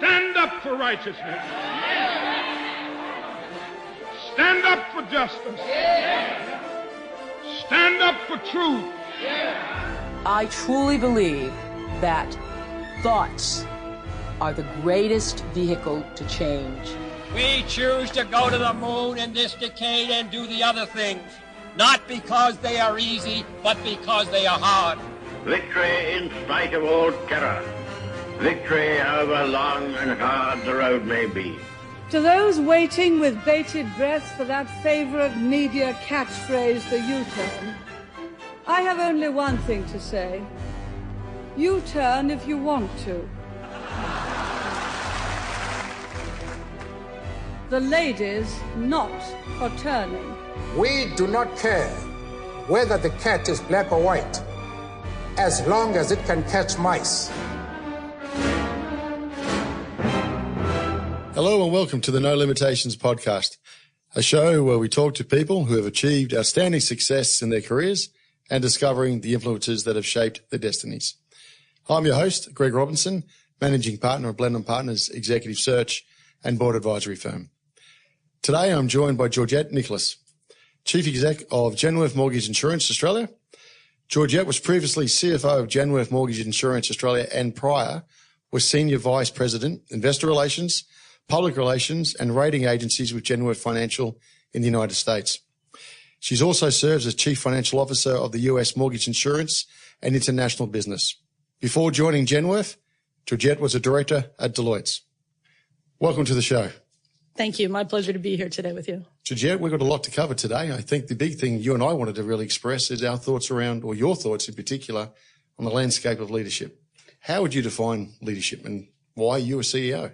Stand up for righteousness. Stand up for justice. Stand up for truth. I truly believe that thoughts are the greatest vehicle to change. We choose to go to the moon in this decade and do the other things, not because they are easy, but because they are hard. Victory in spite of all terror. Victory however long and hard the road may be. To those waiting with bated breath for that favorite media catchphrase, the U-turn, I have only one thing to say. U-turn if you want to. The ladies not for turning. We do not care whether the cat is black or white, as long as it can catch mice. Hello and welcome to the No Limitations podcast, a show where we talk to people who have achieved outstanding success in their careers and discovering the influences that have shaped their destinies. I'm your host, Greg Robinson, Managing Partner of Blenheim Partners Executive Search and Board Advisory Firm. Today I'm joined by Georgette Nicholas, Chief Exec of Genworth Mortgage Insurance Australia. Georgette was previously CFO of Genworth Mortgage Insurance Australia and prior was Senior Vice President, Investor Relations, Public Relations and Rating Agencies with Genworth Financial in the United States. She's also serves as Chief Financial Officer of the US Mortgage Insurance and International Business. Before joining Genworth, Georgette was a director at Deloitte. Welcome to the show. Thank you. My pleasure to be here today with you. Georgette, we've got a lot to cover today. I think the big thing you and I wanted to really express is our thoughts around, or your thoughts in particular, on the landscape of leadership. How would you define leadership and why you a CEO?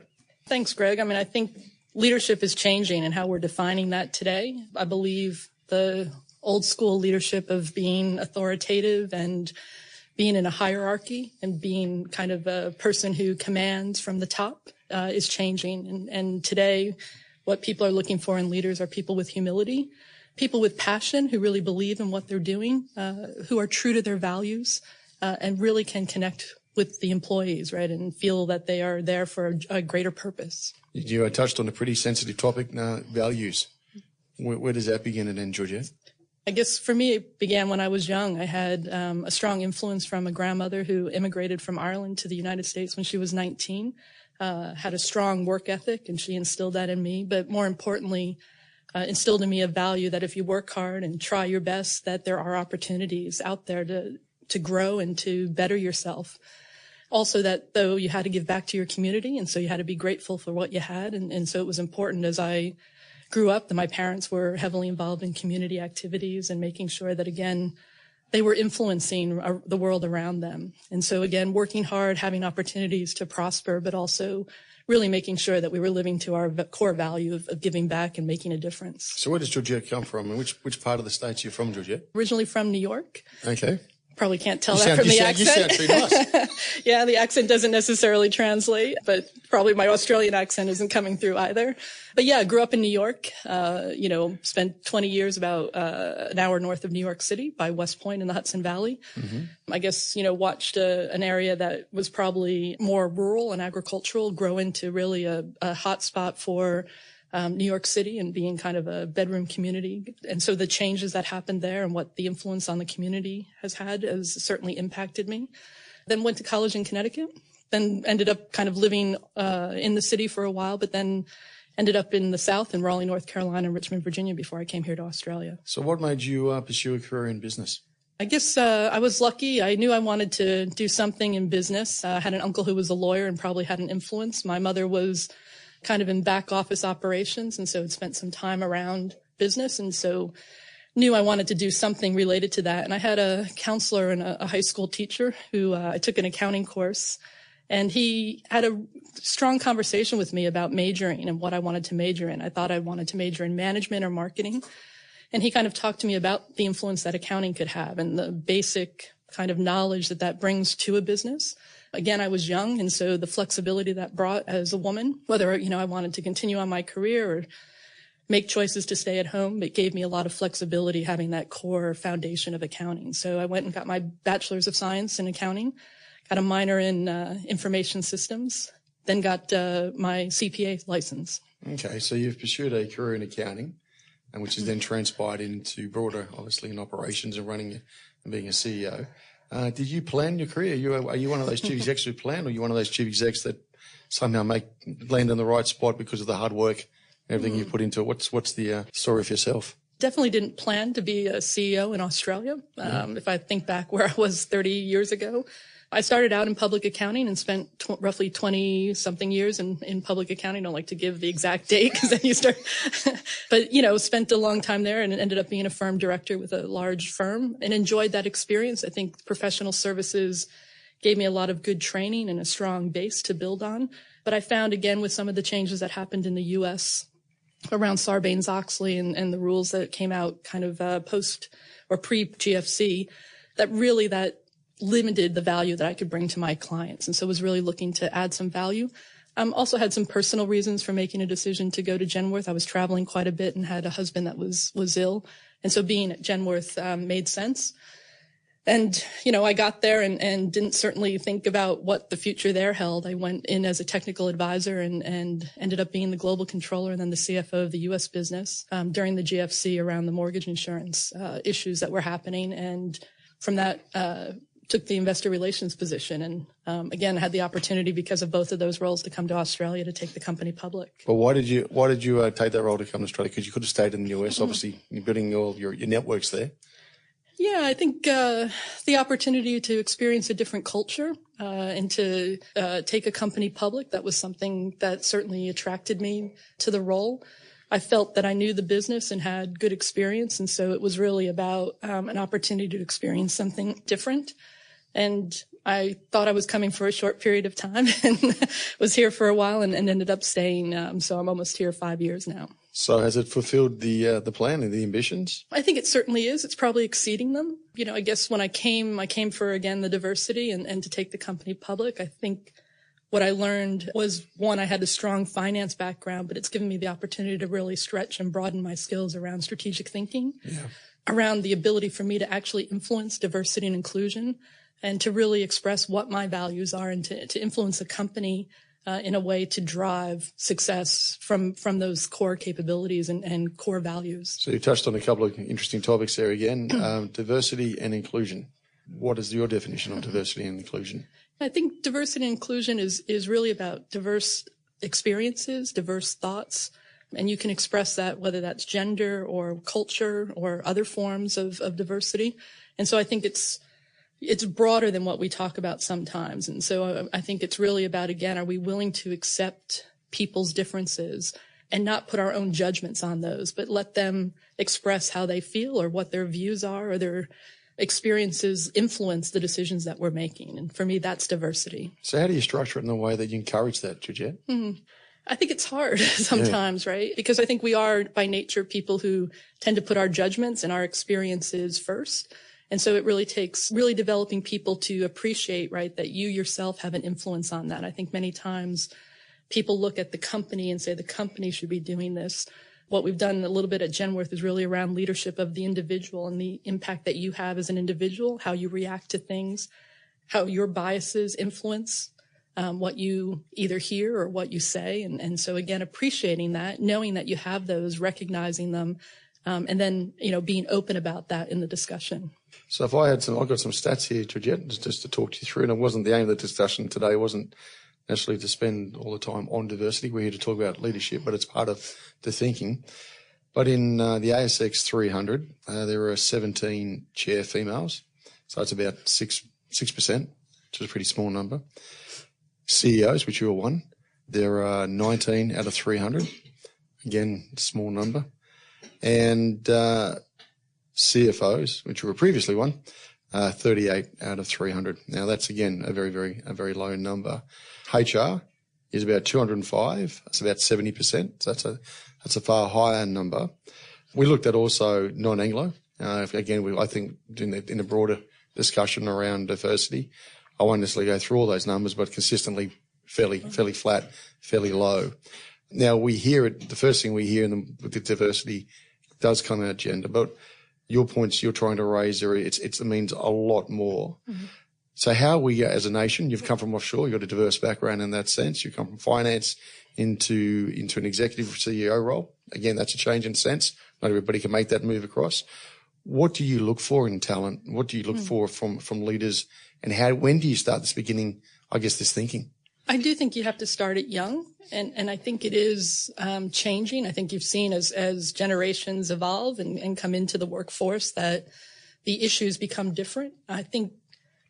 Thanks, Greg. I think leadership is changing and how we're defining that today. I believe the old school leadership of being authoritative and being in a hierarchy and being kind of a person who commands from the top is changing. And today, what people are looking for in leaders are people with humility, people with passion who really believe in what they're doing, who are true to their values, and really can connect with the employees, right, and feel that they are there for a greater purpose. You touched on a pretty sensitive topic, values. Where does that begin and end, Georgette? I guess for me, it began when I was young. I had a strong influence from a grandmother who immigrated from Ireland to the United States when she was 19, had a strong work ethic, and she instilled that in me. But more importantly, instilled in me a value that if you work hard and try your best, that there are opportunities out there to grow and to better yourself. Also that, though, you had to give back to your community, and so you had to be grateful for what you had. And so it was important as I grew up that my parents were heavily involved in community activities and making sure that, again, they were influencing the world around them. And so, again, working hard, having opportunities to prosper, but also really making sure that we were living to our core value of giving back and making a difference. So where does Georgette come from, and which part of the States are you from, Georgette? Originally from New York. Okay. Probably can't tell that from the accent. You sound pretty nice. Yeah, the accent doesn't necessarily translate, but probably my Australian accent isn't coming through either. But yeah, I grew up in New York, spent 20 years about an hour north of New York City by West Point in the Hudson Valley. Mm-hmm. I guess, watched an area that was probably more rural and agricultural grow into really a hot spot for New York City and being kind of a bedroom community. And so the changes that happened there and what the influence on the community has had has certainly impacted me. Then went to college in Connecticut, then ended up kind of living in the city for a while, but then ended up in the South in Raleigh, North Carolina, and Richmond, Virginia before I came here to Australia. So what made you pursue a career in business? I guess I was lucky. I knew I wanted to do something in business. I had an uncle who was a lawyer and probably had an influence. My mother was kind of in back office operations, and so had spent some time around business, and so knew I wanted to do something related to that. And I had a counselor and a high school teacher who I took an accounting course, and he had a strong conversation with me about majoring and what I wanted to major in. I thought I wanted to major in management or marketing, and he kind of talked to me about the influence that accounting could have and the basic kind of knowledge that brings to a business. Again, I was young, and so the flexibility that brought as a woman, whether, I wanted to continue on my career or make choices to stay at home, it gave me a lot of flexibility having that core foundation of accounting. So I went and got my bachelor's of science in accounting, got a minor in information systems, then got my CPA license. Okay, so you've pursued a career in accounting, and which has then transpired into broader, obviously, in operations and running and being a CEO. Did you plan your career? Are you one of those chief execs who plan, or are you one of those chief execs that somehow land in the right spot because of the hard work and everything you've put into it? What's the story for yourself? Definitely didn't plan to be a CEO in Australia. If I think back where I was 30 years ago, I started out in public accounting and spent roughly 20 something years in public accounting. I don't like to give the exact date because then you start, but spent a long time there and ended up being a firm director with a large firm and enjoyed that experience. I think professional services gave me a lot of good training and a strong base to build on. But I found again with some of the changes that happened in the U.S. around Sarbanes-Oxley and the rules that came out kind of post or pre-GFC, that limited the value that I could bring to my clients. And so was really looking to add some value. Also had some personal reasons for making a decision to go to Genworth. I was traveling quite a bit and had a husband that was ill. And so being at Genworth made sense. And, I got there and didn't certainly think about what the future there held. I went in as a technical advisor and ended up being the global controller and then the CFO of the U.S. business during the GFC around the mortgage insurance issues that were happening. And from that, took the investor relations position and, again, had the opportunity because of both of those roles to come to Australia to take the company public. But why did you take that role to come to Australia? Because you could have stayed in the US, obviously, you're building all your networks there. Yeah, I think the opportunity to experience a different culture and to take a company public, that was something that certainly attracted me to the role. I felt that I knew the business and had good experience, and so it was really about an opportunity to experience something different. And I thought I was coming for a short period of time and was here for a while and ended up staying. So I'm almost here 5 years now. So has it fulfilled the plan and the ambitions? I think it certainly is. It's probably exceeding them. I guess when I came for, again, the diversity and to take the company public. I think what I learned was, one, I had a strong finance background, but it's given me the opportunity to really stretch and broaden my skills around strategic thinking, around the ability for me to actually influence diversity and inclusion, and to really express what my values are and to influence a company in a way to drive success from those core capabilities and core values. So you touched on a couple of interesting topics there again, diversity and inclusion. What is your definition of diversity and inclusion? I think diversity and inclusion is really about diverse experiences, diverse thoughts, and you can express that whether that's gender or culture or other forms of diversity. And so I think it's broader than what we talk about sometimes. And so I think it's really about, again, are we willing to accept people's differences and not put our own judgments on those, but let them express how they feel or what their views are or their experiences influence the decisions that we're making. And for me, that's diversity. So how do you structure it in a way that you encourage that, Georgette? I think it's hard sometimes, right? Because I think we are by nature people who tend to put our judgments and our experiences first. And so it really takes really developing people to appreciate, right, that you yourself have an influence on that. I think many times people look at the company and say the company should be doing this. What we've done a little bit at Genworth is really around leadership of the individual and the impact that you have as an individual, how you react to things, how your biases influence what you either hear or what you say. And so, again, appreciating that, knowing that you have those, recognizing them, and then, being open about that in the discussion. So if I've got some stats here, Georgette, just to talk you through, and it wasn't the aim of the discussion today, it wasn't necessarily to spend all the time on diversity. We're here to talk about leadership, but it's part of the thinking. But in the ASX 300, there are 17 chair females, so it's about 6%, which is a pretty small number. CEOs, which you are one, there are 19 out of 300, again, small number. And CFOs, which were previously one, 38 out of 300. Now that's again a very low number. HR is about 205. That's about 70%. So that's a far higher number. We looked at also non-Anglo. Again, I think in a broader discussion around diversity, I won't necessarily go through all those numbers, but consistently fairly flat, fairly low. Now we hear it. The first thing we hear with the diversity does come out gender, but your points you're trying to raise there, it means a lot more. Mm-hmm. So how we as a nation, you've come from offshore, you've got a diverse background in that sense. You come from finance into an executive CEO role. Again, that's a change in sense. Not everybody can make that move across. What do you look for in talent? What do you look for from leaders? And when do you start this thinking? I do think you have to start it young. And I think it is changing. I think you've seen as generations evolve and come into the workforce that the issues become different. I think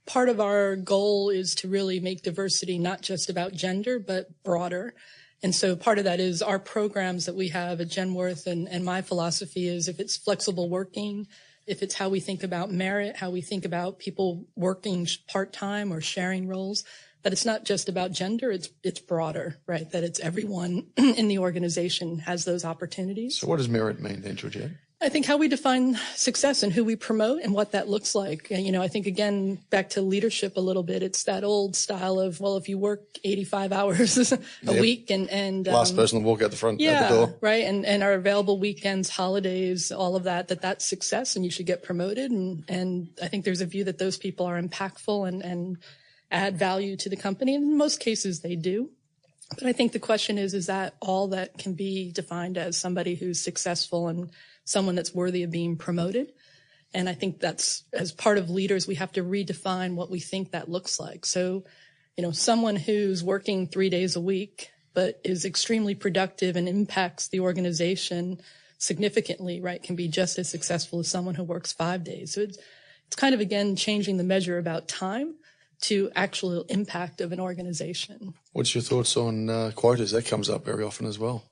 part of our goal is to really make diversity not just about gender, but broader. And so part of that is our programs that we have at Genworth, and my philosophy is if it's flexible working, if it's how we think about merit, how we think about people working part-time or sharing roles, that it's not just about gender, it's broader, right? That it's everyone in the organization has those opportunities. So what does merit mean then, Georgette? I think how we define success and who we promote and what that looks like. And, I think, again, back to leadership a little bit, it's that old style of, well, if you work 85 hours a week and last person to walk out the front out the door. Right. And our available weekends, holidays, all of that's success and you should get promoted. And I think there's a view that those people are impactful and add value to the company. And in most cases they do. But I think the question is that all that can be defined as somebody who's successful and someone that's worthy of being promoted? And I think that's, as part of leaders, we have to redefine what we think that looks like. So, someone who's working 3 days a week, but is extremely productive and impacts the organization significantly, right, can be just as successful as someone who works 5 days. So it's kind of, again, changing the measure about time to actual impact of an organization. What's your thoughts on quotas? That comes up very often as well.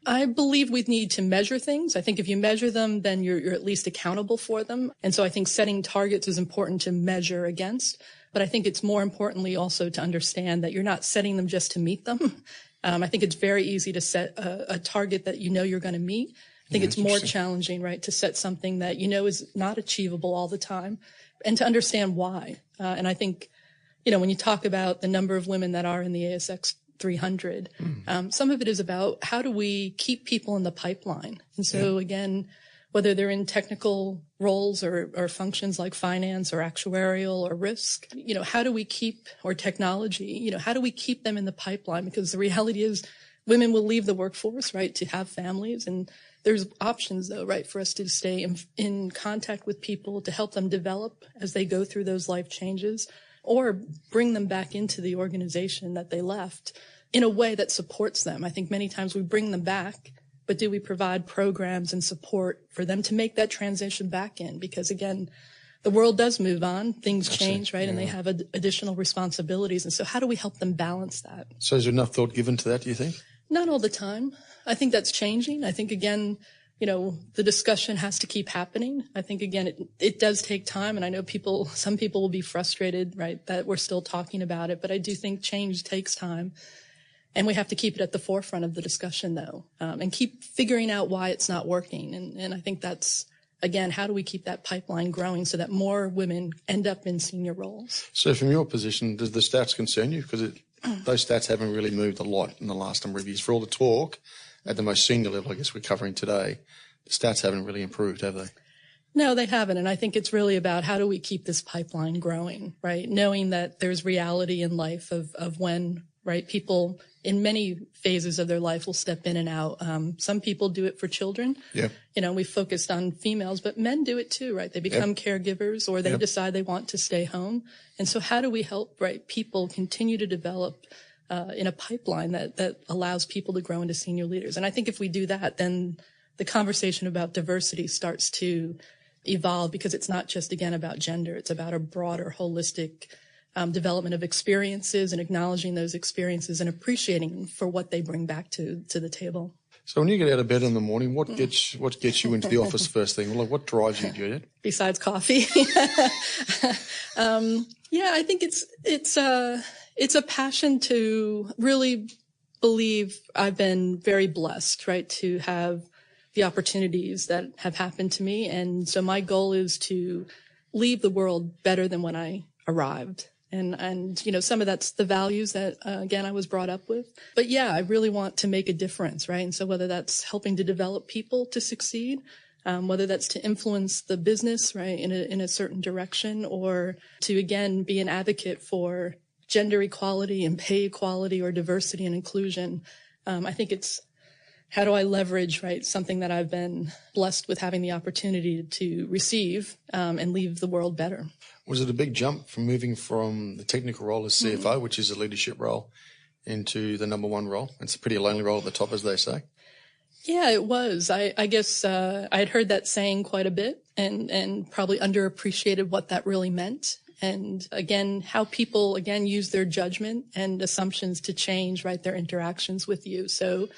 I believe we need to measure things. I think if you measure them, then you're at least accountable for them. And so I think setting targets is important to measure against. But I think it's more importantly also to understand that you're not setting them just to meet them. I think it's very easy to set a target that you're going to meet. I think it's more challenging, right, to set something that is not achievable all the time and to understand why. And I think, when you talk about the number of women that are in the ASX 300. Some of it is about how do we keep people in the pipeline? And so again, whether they're in technical roles or functions like finance or actuarial or risk, how do we keep, or technology, how do we keep them in the pipeline? Because the reality is women will leave the workforce, right, to have families. And there's options though, right, for us to stay in contact with people, to help them develop as they go through those life changes, or bring them back into the organization that they left in a way that supports them. I think many times we bring them back, but do we provide programs and support for them to make that transition back in? Because again, the world does move on, things change, right? Yeah. And they have additional responsibilities. And so how do we help them balance that? So is there enough thought given to that, do you think? Not all the time. I think that's changing. I think, again, the discussion has to keep happening. I think, again, it does take time. And I know some people will be frustrated, right, that we're still talking about it. But I do think change takes time. And we have to keep it at the forefront of the discussion, though, and keep figuring out why it's not working. And I think that's, again, how do we keep that pipeline growing so that more women end up in senior roles? So from your position, does the stats concern you? Because those stats haven't really moved a lot in the last number of years. For all the talk at the most senior level, I guess we're covering today, the stats haven't really improved, have they? No, they haven't. And I think it's really about how do we keep this pipeline growing, right? Knowing that there's reality in life of when, right, people in many phases of their life will step in and out. Some people do it for children. Yeah. We focused on females, but men do it too, right? They become caregivers or they decide they want to stay home. And so how do we help, right, people continue to develop in a pipeline that allows people to grow into senior leaders? And I think if we do that, then the conversation about diversity starts to evolve, because it's not just, again, about gender. It's about a broader, holistic development of experiences and acknowledging those experiences and appreciating them for what they bring back to the table. So when you get out of bed in the morning, what gets you into the office first thing? Like, what drives you, Juliet? Besides coffee. I think it's a passion to really believe I've been very blessed, right, to have the opportunities that have happened to me. And so my goal is to leave the world better than when I arrived. And some of that's the values that, again, I was brought up with. But I really want to make a difference, right? And so whether that's helping to develop people to succeed, whether that's to influence the business, right, in a certain direction, or to, again, be an advocate for gender equality and pay equality or diversity and inclusion. I think it's, how do I leverage, right, something that I've been blessed with having the opportunity to receive and leave the world better. Was it a big jump from moving from the technical role as CFO, which is a leadership role, into the number one role? It's a pretty lonely role at the top, as they say. Yeah, it was. I guess I had heard that saying quite a bit and probably underappreciated what that really meant. And again, how people, again, use their judgment and assumptions to change, right, their interactions with you. So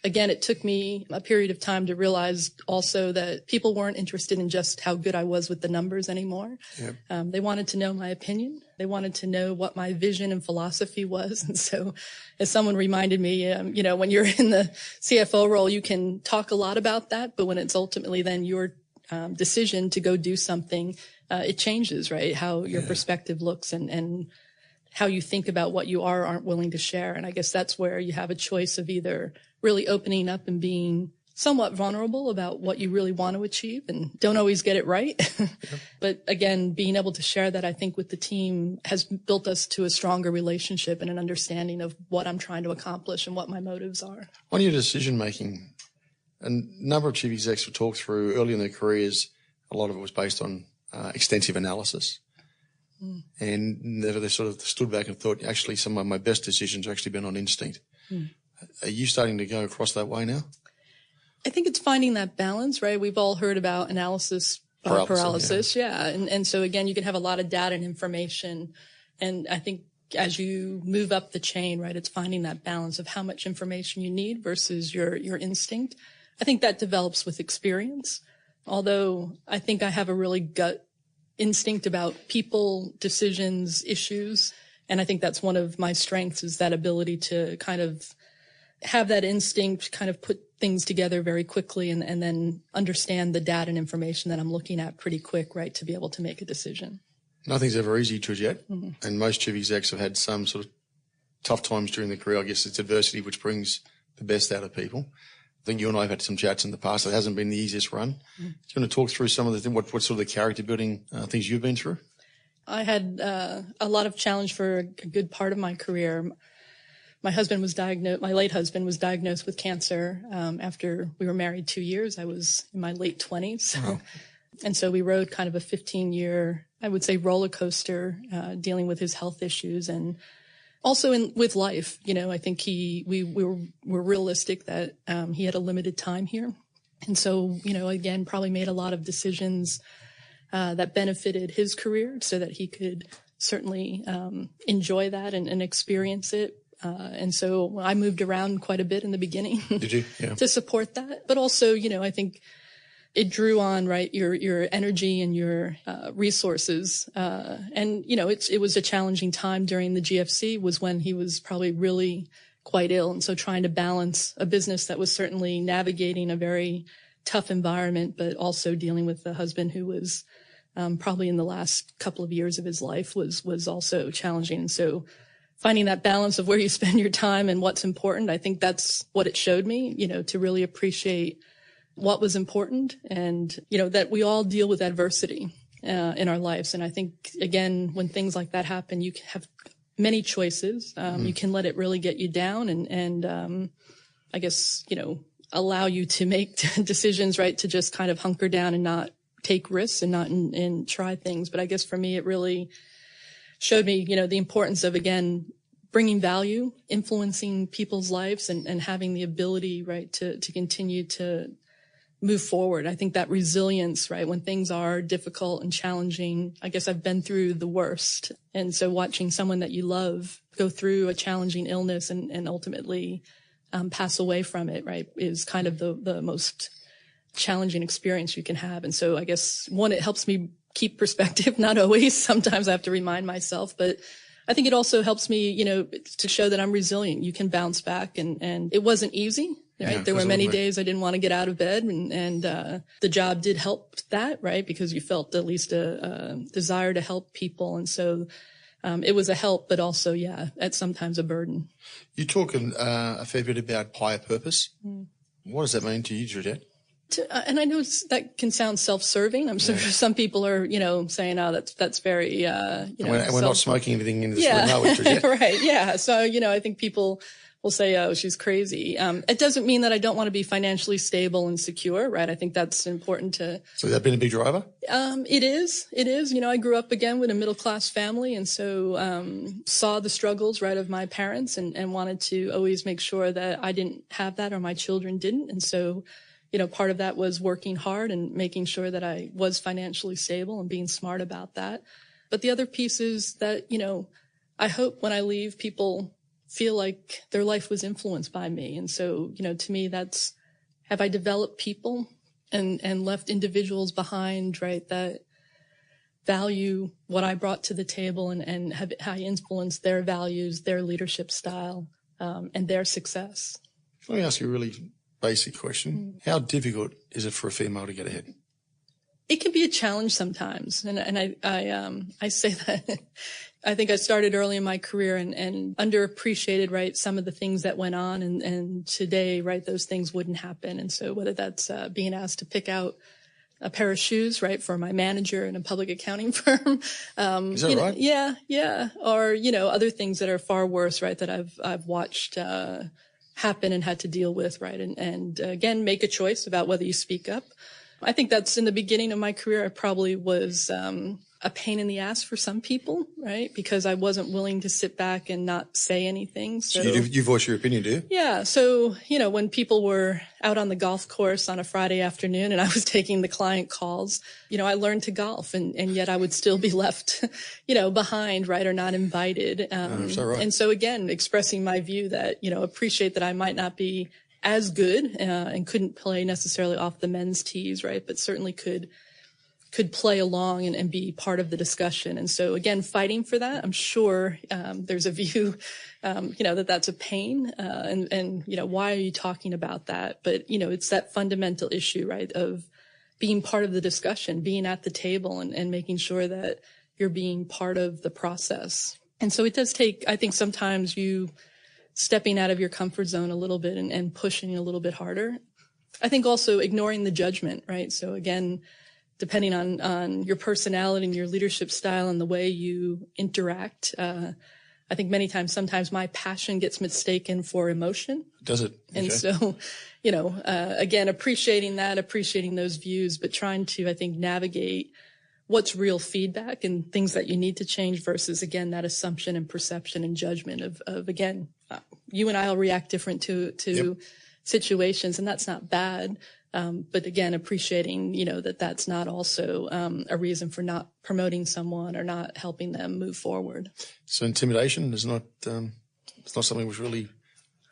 again, it took me a period of time to realize also that people weren't interested in just how good I was with the numbers anymore. Yep. They wanted to know my opinion. They wanted to know what my vision and philosophy was. And so as someone reminded me, when you're in the CFO role, you can talk a lot about that, but when it's ultimately then your decision to go do something, it changes, right? How your perspective looks and how you think about what you are or aren't willing to share. And I guess that's where you have a choice of either really opening up and being somewhat vulnerable about what you really want to achieve and don't always get it right. But again, being able to share that, I think, with the team has built us to a stronger relationship and an understanding of what I'm trying to accomplish and what my motives are. On your decision making, a number of chief execs were talked through early in their careers. A lot of it was based on extensive analysis. And they sort of stood back and thought, actually, some of my best decisions have actually been on instinct. Are you starting to go across that way now? I think it's finding that balance, right? We've all heard about analysis paralysis. Yeah. And so again, you can have a lot of data and information. And I think as you move up the chain, right, it's finding that balance of how much information you need versus your instinct. I think that develops with experience. Although I think I have a really gut instinct about people, decisions, issues. And I think that's one of my strengths, is that ability to kind of have that instinct, kind of put things together very quickly and then understand the data and information that I'm looking at pretty quick, right, to be able to make a decision. Nothing's ever easy, Georgette. And most chief execs have had some sort of tough times during their career. I guess it's adversity which brings the best out of people. I think you and I have had some chats in the past. It hasn't been the easiest run. Do you want to talk through some of the things, what sort of the character building things you've been through? I had a lot of challenge for a good part of my career. My husband was diagnosed, my late husband was diagnosed with cancer after we were married 2 years. I was in my late 20s. Wow. And so we rode kind of a 15-year, I would say, roller coaster dealing with his health issues and also with life. I think we were realistic that he had a limited time here. And so, again, probably made a lot of decisions that benefited his career so that he could certainly enjoy that and experience it. And so I moved around quite a bit in the beginning. Did you? Yeah. To support that. But also, I think it drew on, right, your energy and your resources. And, it was a challenging time during the GFC, was when he was probably really quite ill. And so trying to balance a business that was certainly navigating a very tough environment, but also dealing with a husband who was probably in the last couple of years of his life was also challenging. And so finding that balance of where you spend your time and what's important, I think that's what it showed me, to really appreciate what was important and, that we all deal with adversity in our lives. And I think, again, when things like that happen, you have many choices. You can let it really get you down and I guess, allow you to make decisions, right, to just kind of hunker down and not take risks and not and try things. But I guess for me, it really showed me, the importance of, again, bringing value, influencing people's lives and having the ability, right, to continue to move forward. I think that resilience, right, when things are difficult and challenging, I guess I've been through the worst. And so watching someone that you love go through a challenging illness and ultimately pass away from it, right, is kind of the most challenging experience you can have. And so I guess, one, it helps me keep perspective, not always. Sometimes I have to remind myself, but I think it also helps me, to show that I'm resilient. You can bounce back and it wasn't easy, right? Yeah, there were many days I didn't want to get out of bed and the job did help that, right? Because you felt at least a desire to help people. And so it was a help, but also, at sometimes a burden. You talk a fair bit about higher purpose. What does that mean to you, Georgette? And I know that can sound self-serving. I'm sure some people are, saying, "Oh, that's very, And we're not smoking anything in this room, are we, Georgette? Right. Yeah. So, I think people will say, "Oh, she's crazy." It doesn't mean that I don't want to be financially stable and secure, right? I think that's important to. So that's been a big driver? It is. I grew up again with a middle-class family, and so saw the struggles, right, of my parents, and wanted to always make sure that I didn't have that or my children didn't. And so, part of that was working hard and making sure that I was financially stable and being smart about that. But the other piece is that, I hope when I leave, people feel like their life was influenced by me. And so, to me, have I developed people and left individuals behind, right, that value what I brought to the table and have I influenced their values, their leadership style, and their success. Let me ask you a really basic question. How difficult is it for a female to get ahead? It can be a challenge sometimes. And I say that I think I started early in my career and underappreciated, right, some of the things that went on. And today, right, those things wouldn't happen. And so whether that's being asked to pick out a pair of shoes, right, for my manager in a public accounting firm. Is that right? Yeah. Or, other things that are far worse, right, that I've watched happen and had to deal with, right? And again, make a choice about whether you speak up. I think that's in the beginning of my career. I probably was a pain in the ass for some people, right? Because I wasn't willing to sit back and not say anything. So you voice your opinion, do you? Yeah. So, when people were out on the golf course on a Friday afternoon and I was taking the client calls, I learned to golf and yet I would still be left, behind, right, or not invited. Is that right? And so again, expressing my view that, appreciate that I might not be as good and couldn't play necessarily off the men's tees, right, but certainly could play along and be part of the discussion. And so again, fighting for that, I'm sure there's a view, that's a pain. And why are you talking about that? But, it's that fundamental issue, right, of being part of the discussion, being at the table and making sure that you're being part of the process. And so it does take, I think sometimes you stepping out of your comfort zone a little bit and pushing a little bit harder. I think also ignoring the judgment, right? So again, depending on your personality and your leadership style and the way you interact, I think sometimes my passion gets mistaken for emotion. Does it? Okay. And so, again, appreciating those views, but trying to, I think, navigate what's real feedback and things that you need to change versus, again, that assumption and perception and judgment of again, you and I will react different to situations, and that's not bad. But again, appreciating, that's not also a reason for not promoting someone or not helping them move forward. So intimidation is not, it's not something which really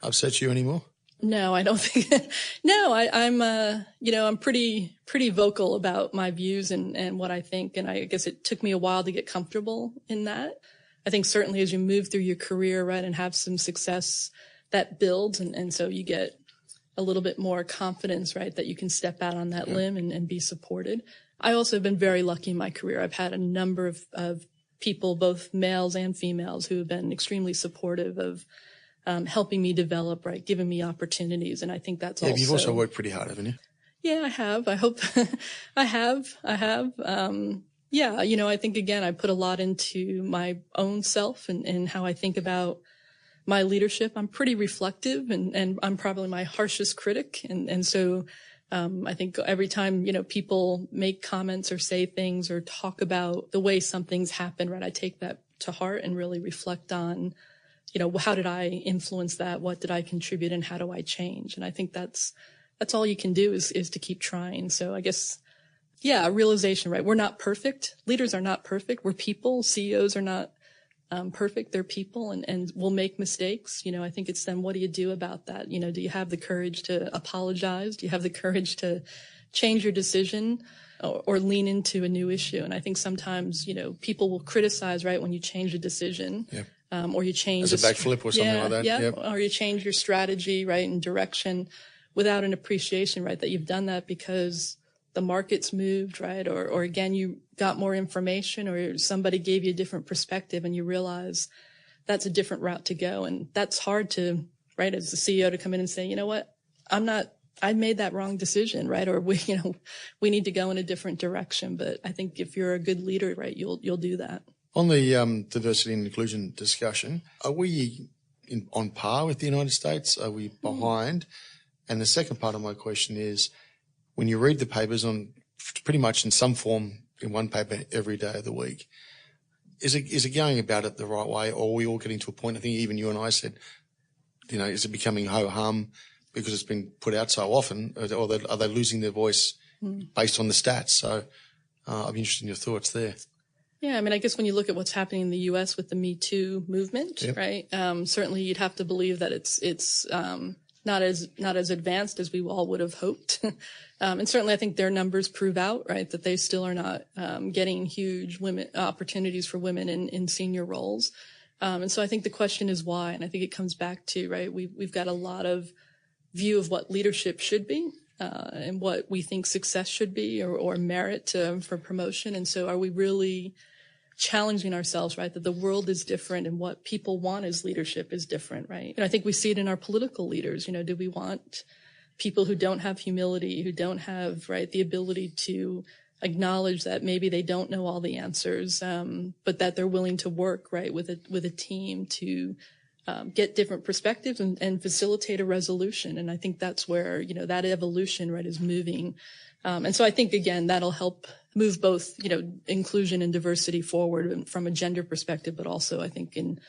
upsets you anymore? No, I don't think. No, I'm pretty vocal about my views and what I think. And I guess it took me a while to get comfortable in that. I think certainly as you move through your career, right, and have some success, that builds. And so you get a little bit more confidence, right, that you can step out on that limb and be supported. I also have been very lucky in my career. I've had a number of people, both males and females, who have been extremely supportive of helping me develop, right, giving me opportunities. And I think that's also... You've also worked pretty hard, haven't you? Yeah, I have. I hope I have. I think, again, I put a lot into my own self and how I think about my leadership. I'm pretty reflective and I'm probably my harshest critic. And so I think every time, people make comments or say things or talk about the way something's happened, right, I take that to heart and really reflect on, how did I influence that? What did I contribute and how do I change? And I think that's all you can do is to keep trying. So I guess, a realization, right? We're not perfect. Leaders are not perfect. We're people. CEOs are not perfect. They're people and will make mistakes. I think it's then what do you do about that? Do you have the courage to apologize? Do you have the courage to change your decision or lean into a new issue? And I think sometimes, people will criticize, right, when you change a decision. Yeah. Or you change as a backflip or something like that. Yeah. Yep. Or you change your strategy, right, and direction without an appreciation, right, that you've done that because the market's moved, right? Or again, you got more information or somebody gave you a different perspective and you realize that's a different route to go. And that's hard to, right, as the CEO to come in and say, you know what, I'm not I made that wrong decision, right? Or we need to go in a different direction. But I think if you're a good leader, right, you'll do that. On the diversity and inclusion discussion, are we on par with the United States? Are we behind? And the second part of my question is, when you read the papers on pretty much in some form in one paper every day of the week, is it going about it the right way, or are we all getting to a point? I think even you and I said, is it becoming ho-hum because it's been put out so often, or are they losing their voice based on the stats? So I'd be interested in your thoughts there. Yeah, I mean, I guess when you look at what's happening in the U.S. with the Me Too movement, yep. Right? Certainly, you'd have to believe that it's not as advanced as we all would have hoped, and certainly, I think their numbers prove out, right, that they still are not getting huge opportunities for women in senior roles, and so I think the question is why, and I think it comes back to, right, we've got a lot of view of what leadership should be. And what we think success should be or merit for promotion. And so are we really challenging ourselves, right, that the world is different and what people want as leadership is different, right? And I think we see it in our political leaders. Do we want people who don't have humility, who don't have, right, the ability to acknowledge that maybe they don't know all the answers, but that they're willing to work, right, with a team to get different perspectives and facilitate a resolution. And I think that's where, that evolution, right, is moving. And so I think, again, that'll help move both, inclusion and diversity forward from a gender perspective, but also I think in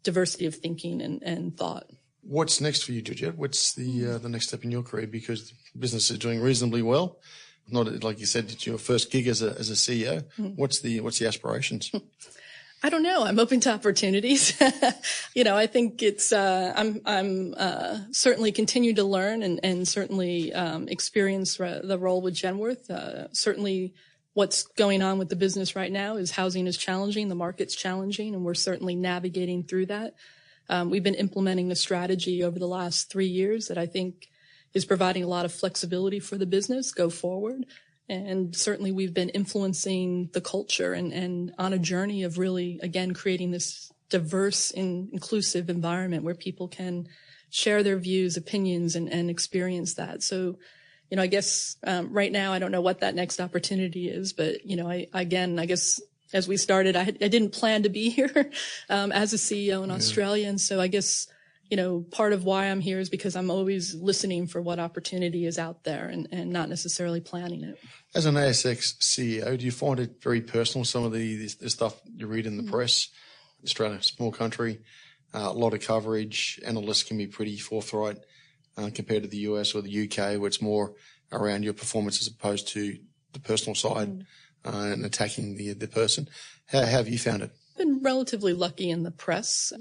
diversity of thinking and thought. What's next for you, Georgette? What's the next step in your career? Because the business is doing reasonably well. Not like you said, it's your first gig as a CEO. Mm-hmm. What's the aspirations? I don't know. I'm open to opportunities. I think it's, I'm certainly continue to learn and certainly, experience the role with Genworth. Certainly what's going on with the business right now is housing is challenging. The market's challenging, and we're certainly navigating through that. We've been implementing a strategy over the last 3 years that I think is providing a lot of flexibility for the business go forward. And certainly we've been influencing the culture and on a journey of really, again, creating this diverse and inclusive environment where people can share their views, opinions, and experience that. So, I guess right now I don't know what that next opportunity is, but, I guess as we started, I didn't plan to be here as a CEO in Australia. And so I guess, part of why I'm here is because I'm always listening for what opportunity is out there and not necessarily planning it. As an ASX CEO, do you find it very personal, some of the stuff you read in the press? Australia, small country, a lot of coverage. Analysts can be pretty forthright compared to the US or the UK, where it's more around your performance as opposed to the personal side and attacking the person. How have you found it? Been relatively lucky in the press,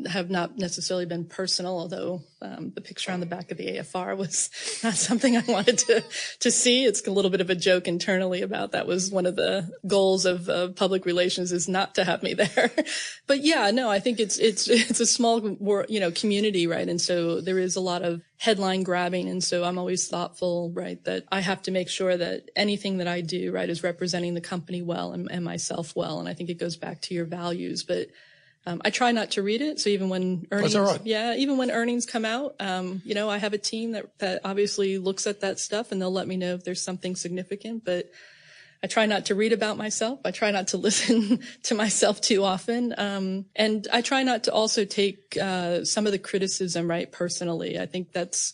have not necessarily been personal, although the picture on the back of the AFR was not something I wanted to see. It's a little bit of a joke internally about that was one of the goals of public relations is not to have me there. But yeah, no, I think it's a small, community, right? And so there is a lot of headline grabbing. And so I'm always thoughtful, right, that I have to make sure that anything that I do, right, is representing the company well and myself well. And I think it goes back to your values, but I try not to read it. So even when earnings, even when earnings come out, I have a team that obviously looks at that stuff and they'll let me know if there's something significant, but I try not to read about myself. I try not to listen to myself too often. And I try not to also take some of the criticism, right, personally. I think that's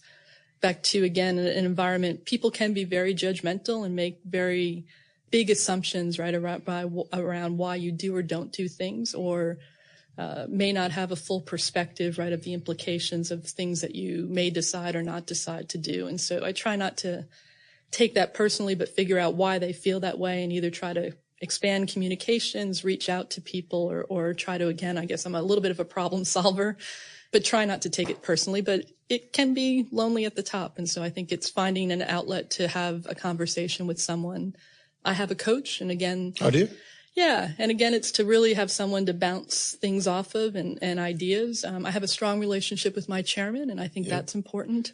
back to, again, an environment. People can be very judgmental and make very big assumptions, right, around why you do or don't do things, or may not have a full perspective, right, of the implications of things that you may decide or not decide to do. And so I try not to take that personally, but figure out why they feel that way and either try to expand communications, reach out to people, or try to, again, I guess I'm a little bit of a problem solver, but try not to take it personally. But it can be lonely at the top. And so I think it's finding an outlet to have a conversation with someone. I have a coach, and again. Oh, do you? Yeah. And again, it's to really have someone to bounce things off of and ideas. I have a strong relationship with my chairman, and I think that's important.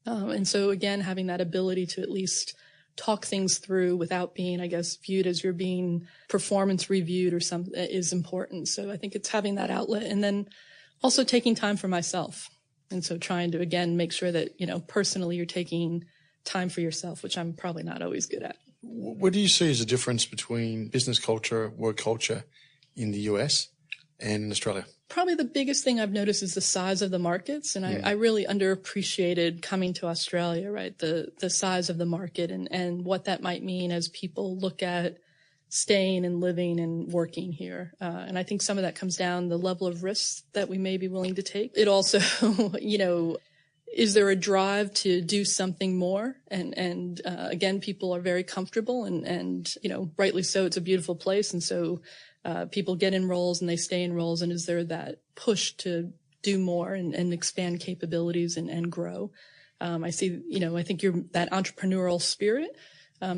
And so again, having that ability to at least talk things through without being, I guess, viewed as you're being performance reviewed or something is important. So I think it's having that outlet, and then also taking time for myself. And so trying to, again, make sure that, personally you're taking time for yourself, which I'm probably not always good at. What do you see as a difference between business culture, work culture in the US and in Australia? Probably the biggest thing I've noticed is the size of the markets. And I really underappreciated coming to Australia, right? The size of the market and what that might mean as people look at staying and living and working here. And I think some of that comes down the level of risks that we may be willing to take. It also, is there a drive to do something more? And again, people are very comfortable and rightly so. It's a beautiful place. And so people get in roles and they stay in roles. And is there that push to do more and expand capabilities and grow? I see, I think that entrepreneurial spirit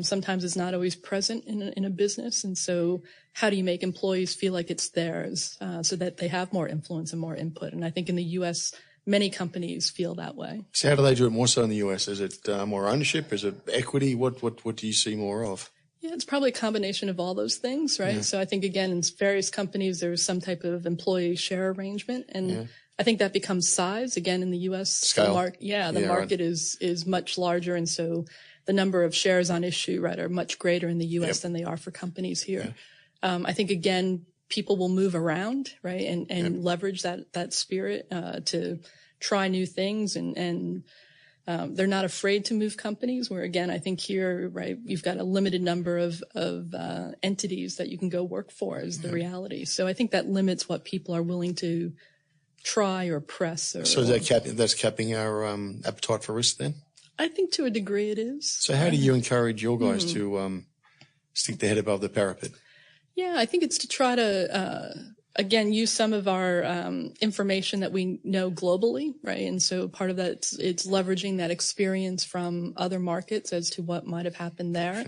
sometimes is not always present in a business. And so how do you make employees feel like it's theirs so that they have more influence and more input? And I think in the U.S., many companies feel that way. So how do they do it more so in the US? Is it more ownership? Is it equity? What do you see more of? Yeah, it's probably a combination of all those things, right? Yeah. So I think, again, in various companies, there's some type of employee share arrangement. And I think that becomes size. Again, in the U.S., scale. The market is much larger. And so the number of shares on issue, right, are much greater in the U.S. than they are for companies here. Yeah. I think, again, people will move around, right, and leverage that spirit to try new things and they're not afraid to move companies, where, again, I think here, right, you've got a limited number of entities that you can go work for is the reality. So I think that limits what people are willing to try or press. So that's capping our appetite for risk then? I think to a degree it is. So how do you encourage your guys to stick their head above the parapet? Yeah, I think it's to try to again, use some of our information that we know globally, right? And so part of that, it's leveraging that experience from other markets as to what might have happened there,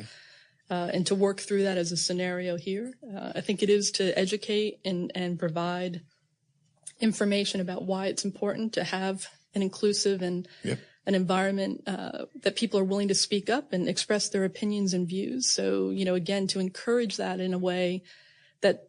and to work through that as a scenario here. I think it is to educate and provide information about why it's important to have an inclusive and an environment that people are willing to speak up and express their opinions and views. So, again, to encourage that in a way that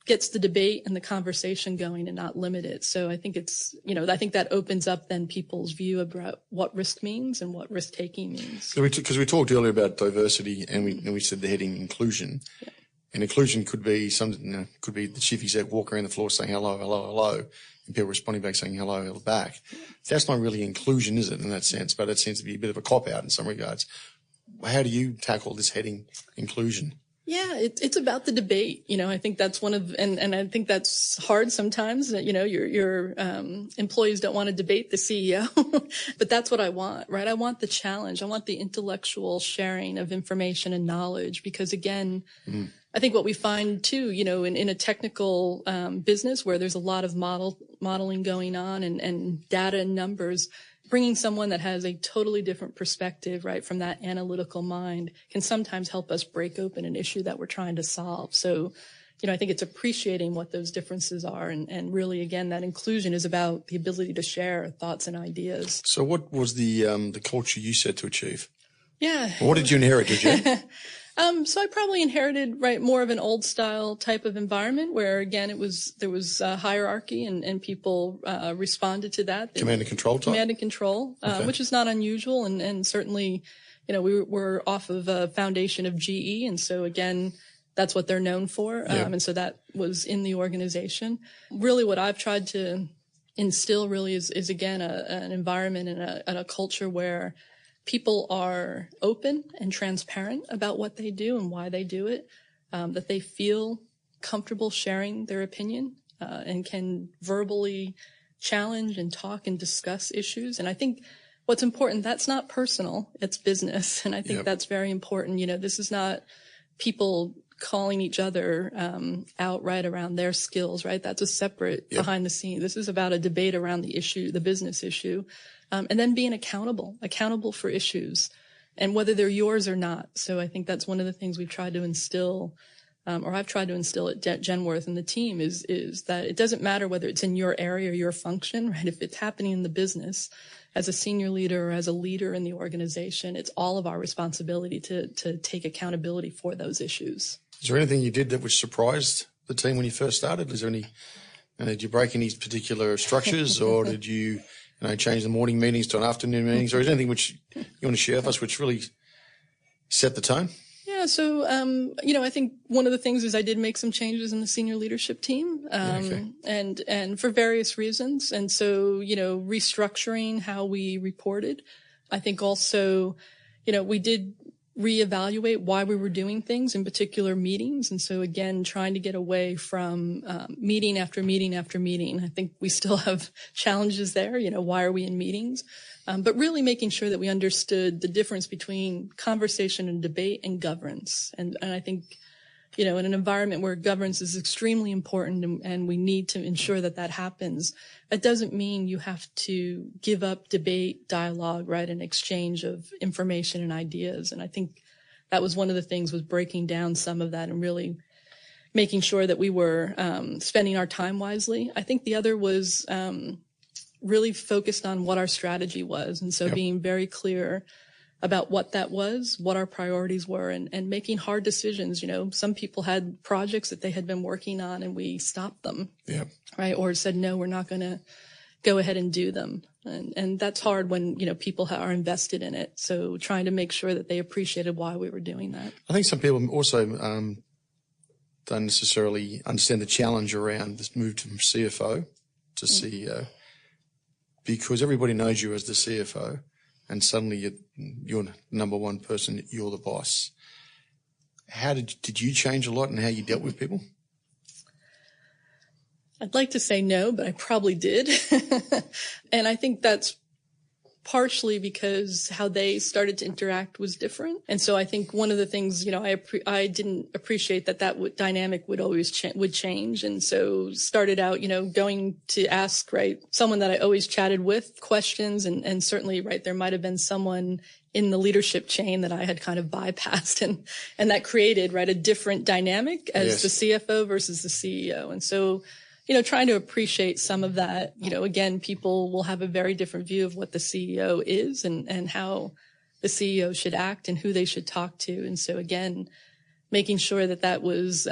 gets the debate and the conversation going and not limit it. So I think it's, I think that opens up then people's view about what risk means and what risk taking means. Because we talked earlier about diversity and we said the heading inclusion. Yeah. And inclusion could be could be the chief exec walking around the floor saying hello, hello, hello, and people responding back saying hello, hello back. That's not really inclusion, is it, in that sense? But it seems to be a bit of a cop-out in some regards. How do you tackle this heading inclusion? Yeah, it's about the debate. I think that's one of, and I think that's hard sometimes that, your employees don't want to debate the CEO, but that's what I want, right? I want the challenge. I want the intellectual sharing of information and knowledge because, again, I think what we find too, in a technical business where there's a lot of modeling going on and data and numbers, bringing someone that has a totally different perspective, right, from that analytical mind can sometimes help us break open an issue that we're trying to solve. So, I think it's appreciating what those differences are. And really, again, that inclusion is about the ability to share thoughts and ideas. So what was the culture you set to achieve? Yeah. What did you inherit, did you? So I probably inherited, right, more of an old style type of environment where, again, there was hierarchy and people responded to that. Command and control type? Command and control, which is not unusual. And certainly, we were off of a foundation of GE. And so, again, that's what they're known for. And so that was in the organization. Really what I've tried to instill really is again, an environment and a culture where people are open and transparent about what they do and why they do it, that they feel comfortable sharing their opinion and can verbally challenge and talk and discuss issues. And I think what's important, that's not personal, it's business. And I think that's very important. This is not people calling each other out right around their skills, right? That's a separate behind the scene. This is about a debate around the issue, the business issue. And then being accountable for issues and whether they're yours or not. So I think that's one of the things we've tried to instill, or I've tried to instill at Genworth and the team is that it doesn't matter whether it's in your area or your function, right? If it's happening in the business as a senior leader or as a leader in the organization, it's all of our responsibility to take accountability for those issues. Is there anything you did that which surprised the team when you first started? Is there any, did you break any particular structures or did you change the morning meetings to an afternoon meetings, or is there anything which you want to share with us which really set the tone? Yeah, so, I think one of the things is I did make some changes in the senior leadership team, and for various reasons. And so, restructuring how we reported. I think also, we did reevaluate why we were doing things, in particular meetings. And so again, trying to get away from meeting after meeting after meeting. I think we still have challenges there. Why are we in meetings? But really making sure that we understood the difference between conversation and debate and governance. And I think, in an environment where governance is extremely important and we need to ensure that that happens, that doesn't mean you have to give up debate, dialogue, right, and exchange of information and ideas. And I think that was one of the things, was breaking down some of that and really making sure that we were spending our time wisely. I think the other was really focused on what our strategy was. And so being very clear about what that was, what our priorities were, and making hard decisions. Some people had projects that they had been working on and we stopped them, right? Or said, no, we're not going to go ahead and do them. And that's hard when, people are invested in it. So trying to make sure that they appreciated why we were doing that. I think some people also don't necessarily understand the challenge around this move from CFO to CEO, because everybody knows you as the CFO. And suddenly you're number one person, you're the boss. How did you change a lot in how you dealt with people? I'd like to say no, but I probably did. And I think that's partially because how they started to interact was different. And so I think one of the things, I didn't appreciate that dynamic would always would change. And so started out, going to ask, right, someone that I always chatted with questions, and certainly, right, there might have been someone in the leadership chain that I had kind of bypassed, and that created, right, a different dynamic as the CFO versus the CEO. And so, trying to appreciate some of that, again, people will have a very different view of what the CEO is and how the CEO should act and who they should talk to. And so again, making sure that was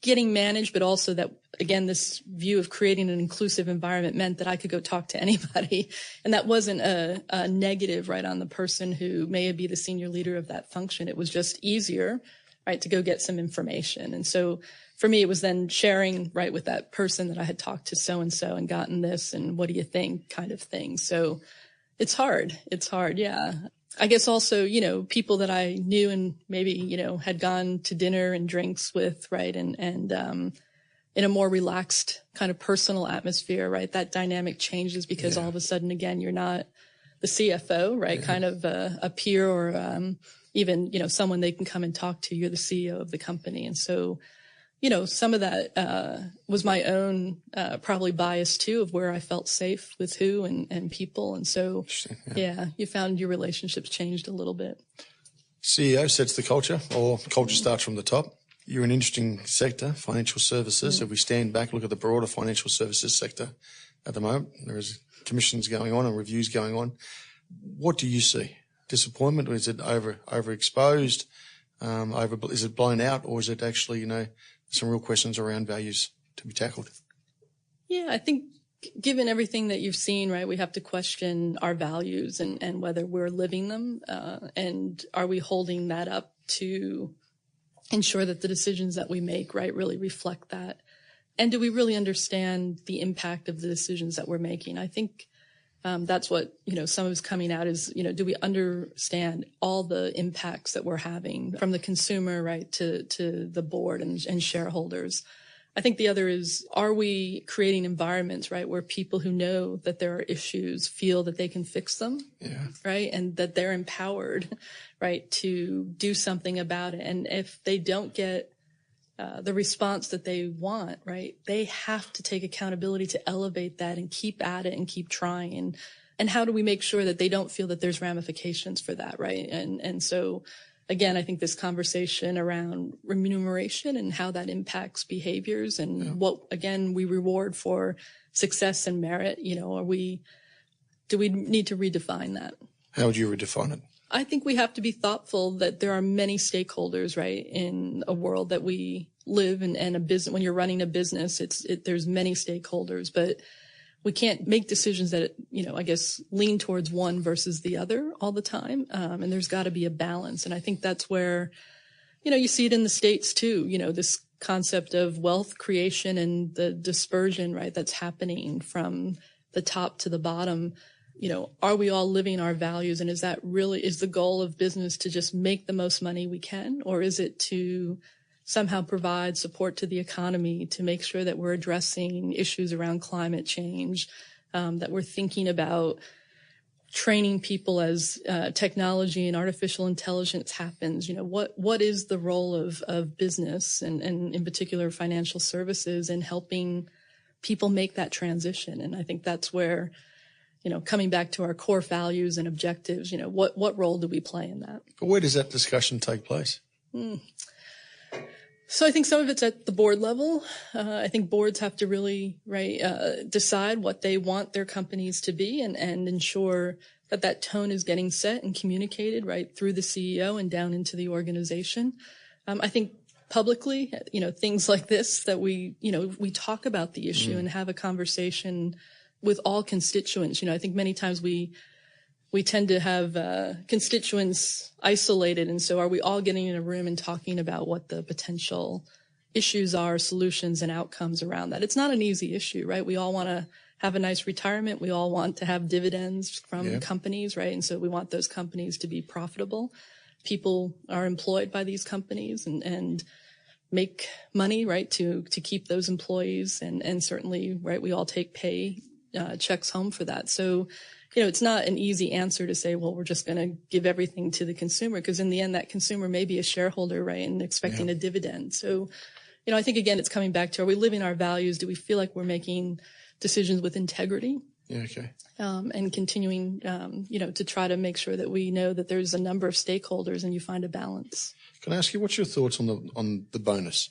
getting managed, but also that, again, this view of creating an inclusive environment meant that I could go talk to anybody. And that wasn't a negative, right, on the person who may be the senior leader of that function. It was just easier, right, to go get some information. And so for me, it was then sharing, right, with that person that I had talked to so-and-so and gotten this, and what do you think kind of thing. So it's hard. Yeah. I guess also, people that I knew and maybe, had gone to dinner and drinks with, right, and in a more relaxed kind of personal atmosphere, right, that dynamic changes because all of a sudden, again, you're not the CFO, right, kind of a peer or even, someone they can come and talk to. You're the CEO of the company. And so, some of that was my own probably bias too, of where I felt safe with who and people. And so, you found your relationships changed a little bit. CEO sets the culture, or culture starts from the top. You're an interesting sector, financial services. If we stand back, look at the broader financial services sector at the moment, there is commissions going on and reviews going on. What do you see? Disappointment, or is it overexposed? Is it blown out, or is it actually, some real questions around values to be tackled? Yeah, I think given everything that you've seen, right, we have to question our values and whether we're living them, and are we holding that up to ensure that the decisions that we make, right, really reflect that? And do we really understand the impact of the decisions that we're making? I think that's what, some of is coming out is, do we understand all the impacts that we're having from the consumer, right, to the board and shareholders? I think the other is, are we creating environments, right, where people who know that there are issues feel that they can fix them, right, and that they're empowered, right, to do something about it. And if they don't get the response that they want, right, they have to take accountability to elevate that and keep at it and keep trying. And how do we make sure that they don't feel that there's ramifications for that, right? And so, again, I think this conversation around remuneration and how that impacts behaviors and what, again, we reward for success and merit, do we need to redefine that? How would you redefine it? I think we have to be thoughtful that there are many stakeholders, right, in a world that we live in, and a business. When you're running a business, there's many stakeholders, but we can't make decisions that, I guess lean towards one versus the other all the time. And there's got to be a balance. And I think that's where, you see it in the States too, this concept of wealth creation and the dispersion, right, that's happening from the top to the bottom. Are we all living our values? And is the goal of business to just make the most money we can? Or is it to somehow provide support to the economy, to make sure that we're addressing issues around climate change, that we're thinking about training people as technology and artificial intelligence happens? What is the role of business and in particular financial services in helping people make that transition? And I think that's where, coming back to our core values and objectives, what role do we play in that? But where does that discussion take place? So I think some of it's at the board level. I think boards have to really, decide what they want their companies to be and ensure that tone is getting set and communicated right through the CEO and down into the organization. I think publicly, things like this that we talk about the issue and have a conversation with all constituents. I think many times we tend to have constituents isolated. And so are we all getting in a room and talking about what the potential issues are, solutions and outcomes around that? It's not an easy issue, right? We all want to have a nice retirement. We all want to have dividends from companies, right? And so we want those companies to be profitable. People are employed by these companies and make money, right, to keep those employees. And certainly, right, we all take pay checks home for that. So, it's not an easy answer to say, well, we're just going to give everything to the consumer, because in the end, that consumer may be a shareholder, right, and expecting a dividend. So, I think, again, it's coming back to, are we living our values? Do we feel like we're making decisions with integrity? Yeah, okay. And continuing, to try to make sure that we know that there's a number of stakeholders and you find a balance. Can I ask you, what's your thoughts on the bonus?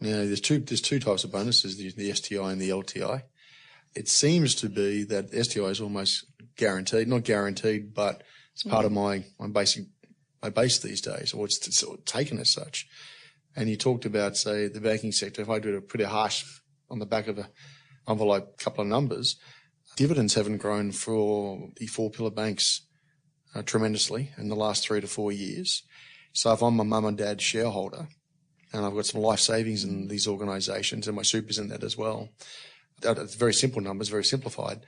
There's two types of bonuses, the STI and the LTI. It seems to be that STI is almost guaranteed, not guaranteed, but it's part of my base these days, or it's taken as such. And you talked about, say, the banking sector. If I do it pretty harsh on the back of an envelope, couple of numbers, dividends haven't grown for the four pillar banks tremendously in the last 3 to 4 years. So if I'm a mum and dad shareholder and I've got some life savings in these organisations and my super's in that as well, it's very simple numbers, very simplified.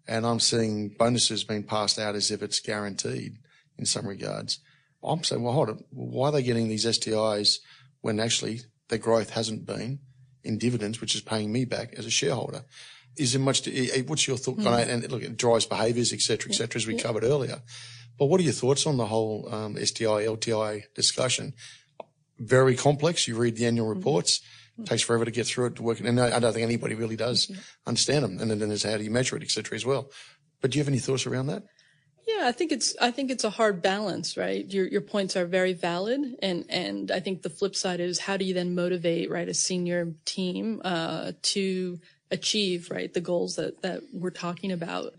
And I'm seeing bonuses being passed out as if it's guaranteed in some regards. I'm saying, well, hold on, why are they getting these STIs when actually their growth hasn't been in dividends, which is paying me back as a shareholder? Is there much what's your thought? And look, it drives behaviours, et cetera, as we covered earlier. But what are your thoughts on the whole STI, LTI discussion? Very complex. You read the annual reports. It takes forever to get through it, to work. And I don't think anybody really does understand them. And then there's how do you measure it, et cetera, as well. But do you have any thoughts around that? Yeah, I think it's a hard balance, right? Your points are very valid. And I think the flip side is, how do you then motivate, right, a senior team to achieve, right, the goals that we're talking about?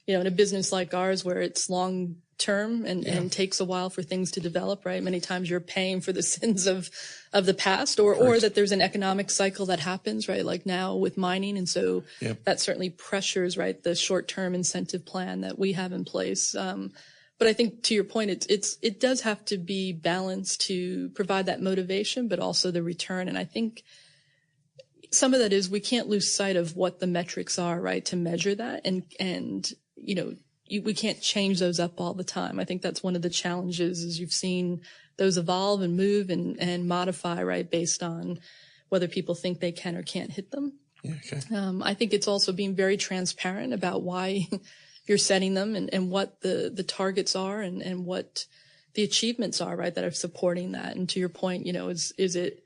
In a business like ours where it's long term and takes a while for things to develop, right? Many times you're paying for the sins of the past, or that there's an economic cycle that happens, right? Like now with mining. And so that certainly pressures, right, the short-term incentive plan that we have in place. But I think to your point, it does have to be balanced to provide that motivation, but also the return. And I think some of that is, we can't lose sight of what the metrics are, right, to measure that. And we can't change those up all the time. I think that's one of the challenges, is you've seen those evolve and move and modify, right, based on whether people think they can or can't hit them. Yeah, okay. I think it's also being very transparent about why you're setting them and what the targets are and what the achievements are, right, that are supporting that. And to your point, is it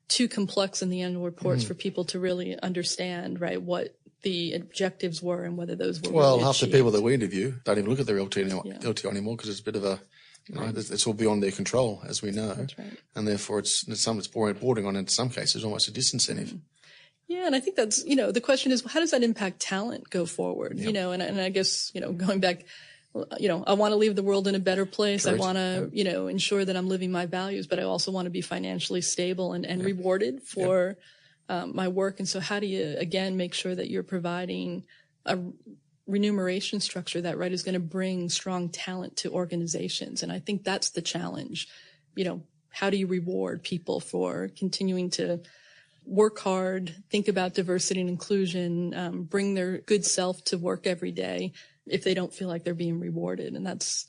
too complex in the annual reports for people to really understand, right, what the objectives were and whether those were really half achieved. the people that we interview don't even look at their LTI anymore, because it's a bit of a, it's all beyond their control, as we know. That's right. And therefore it's bordering on, in some cases, almost a disincentive. Yeah, and I think that's, the question is, how does that impact talent go forward? And I guess, going back, I want to leave the world in a better place. Correct. I want to, ensure that I'm living my values, but I also want to be financially stable and rewarded for my work. And so how do you, again, make sure that you're providing a remuneration structure that, right, is going to bring strong talent to organizations. And I think that's the challenge. How do you reward people for continuing to work hard, think about diversity and inclusion, bring their good self to work every day if they don't feel like they're being rewarded? And that's,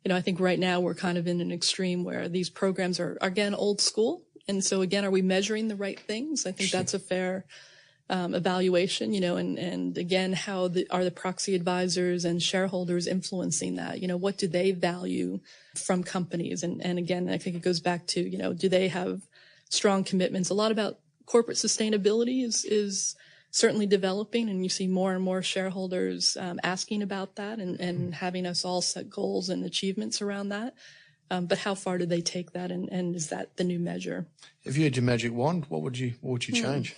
I think right now we're kind of in an extreme where these programs are, again, old school. And so, again, are we measuring the right things? I think that's a fair evaluation, and again, how are the proxy advisors and shareholders influencing that? What do they value from companies? And again, I think it goes back to, do they have strong commitments? A lot about corporate sustainability is certainly developing, and you see more and more shareholders asking about that and having us all set goals and achievements around that. But how far do they take that, and is that the new measure? If you had your magic wand, what would you change?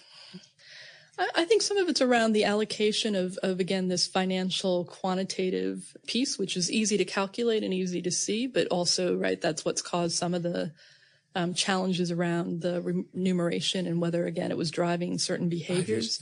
I think some of it's around the allocation of again, this financial quantitative piece, which is easy to calculate and easy to see, but also, right, that's what's caused some of the challenges around the remuneration and whether, again, it was driving certain behaviors.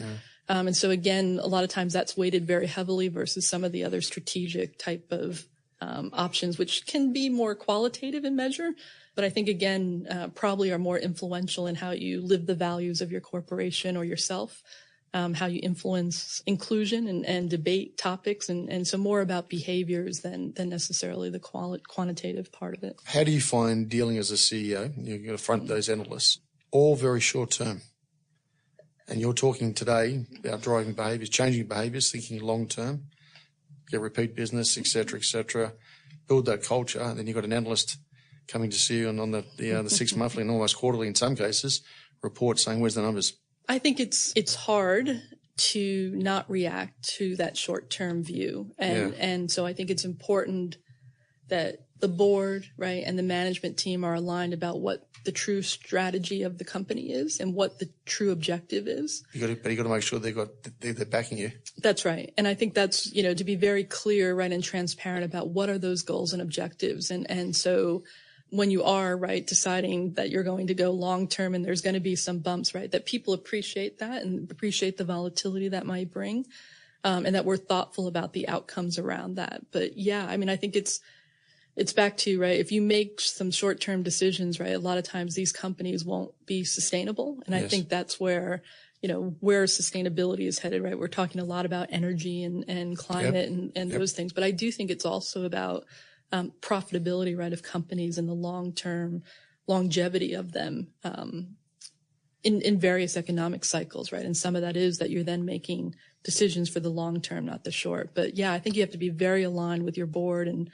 And so, again, a lot of times that's weighted very heavily versus some of the other strategic type of options, which can be more qualitative in measure. But I think, again, probably are more influential in how you live the values of your corporation or yourself, how you influence inclusion and debate topics. And so more about behaviors than necessarily the quantitative part of it. How do you find dealing as a CEO? You're going to front those analysts, all very short term. And you're talking today about driving behaviors, changing behaviors, thinking long term, get repeat business, et cetera, build that culture. And then you've got an analyst coming to see you on the 6 monthly and almost quarterly in some cases, report saying, where's the numbers? I think it's hard to not react to that short-term view. And so I think it's important that the board, right, and the management team are aligned about what the true strategy of the company is and what the true objective is. But you got to make sure they're backing you. That's right. And I think that's, to be very clear, right, and transparent about what are those goals and objectives. And so when you are, right, deciding that you're going to go long term and there's going to be some bumps, right, that people appreciate that and appreciate the volatility that might bring, and that we're thoughtful about the outcomes around that. But yeah, I mean, I think it's back to, right, if you make some short-term decisions, right, a lot of times these companies won't be sustainable. And I think that's where, where sustainability is headed, right? We're talking a lot about energy and climate and those things. But I do think it's also about profitability, right, of companies and the long-term longevity of them in various economic cycles, right? And some of that is that you're then making decisions for the long term, not the short. But yeah, I think you have to be very aligned with your board and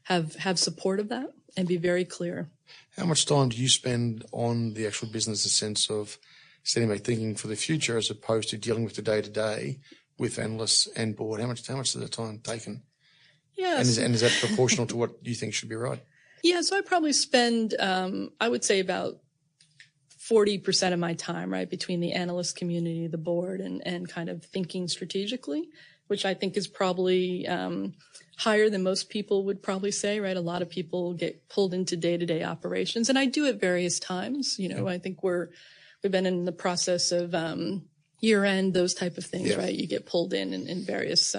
have support of that and be very clear. How much time do you spend on the actual business in the sense of sitting back thinking for the future as opposed to dealing with the day-to-day with analysts and board? How much is the time taken? Yes. And is that proportional to what you think should be right? Yeah, so I probably spend, I would say about 40% of my time, right, between the analyst community, the board, and kind of thinking strategically, which I think is probably higher than most people would probably say, right? A lot of people get pulled into day-to-day operations, and I do at various times. I think we've been in the process of year-end, those type of things, right? You get pulled in various